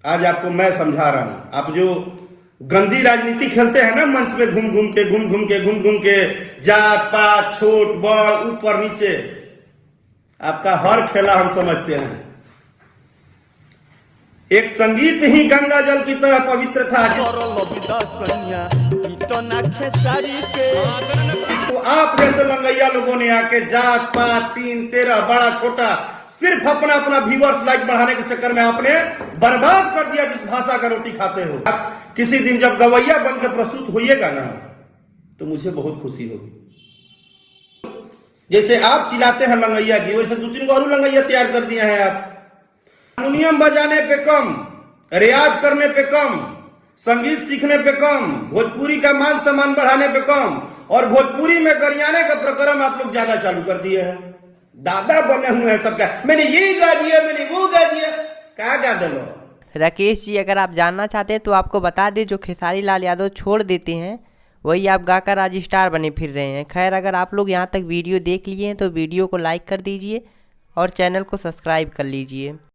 आज आपको मैं समझा रहा हूं। आप जो गंदी राजनीति खेलते हैं ना मंच पे घूम घूम के जात पात छोट बड़ ऊपर नीचे, आपका हर खेला हम समझते हैं। एक संगीत ही गंगा जल की तरह पवित्र था जिसको आप जैसे लंगैया लोगों ने आके जात पात 3 13 बड़ा छोटा सिर्फ अपना अपना व्यूअर्स लाइक बढ़ाने के चक्कर में आपने बर्बाद कर दिया जिस भाषा का रोटी खाते हो। आप किसी दिन जब गवैया बनकर प्रस्तुत होइएगा ना तो मुझे बहुत खुशी होगी। जैसे आप चिल्लाते हैं लंगैया जी, वैसे 2-3 और लंगैया तैयार कर दिए हैं आप। हारमोनियम बजाने पे कम, रियाज करने पे कम, संगीत सीखने पे कम, भोजपुरी का मान सम्मान बढ़ाने पे कम, और भोजपुरी में गरियाने का प्रकरण आप लोग ज्यादा चालू कर दिए हैं। दादा बने हुए हैं सबका, मैंने ये गा दिया, मैंने वो गा दिया, क्या गा दे लो। राकेश जी, अगर आप जानना चाहते हैं तो आपको बता दें, जो खेसारी लाल यादव छोड़ देते हैं वही आप गाकर आज स्टार बने फिर रहे हैं। खैर, अगर आप लोग यहाँ तक वीडियो देख लिए हैं तो वीडियो को लाइक कर दीजिए और चैनल को सब्सक्राइब कर लीजिए।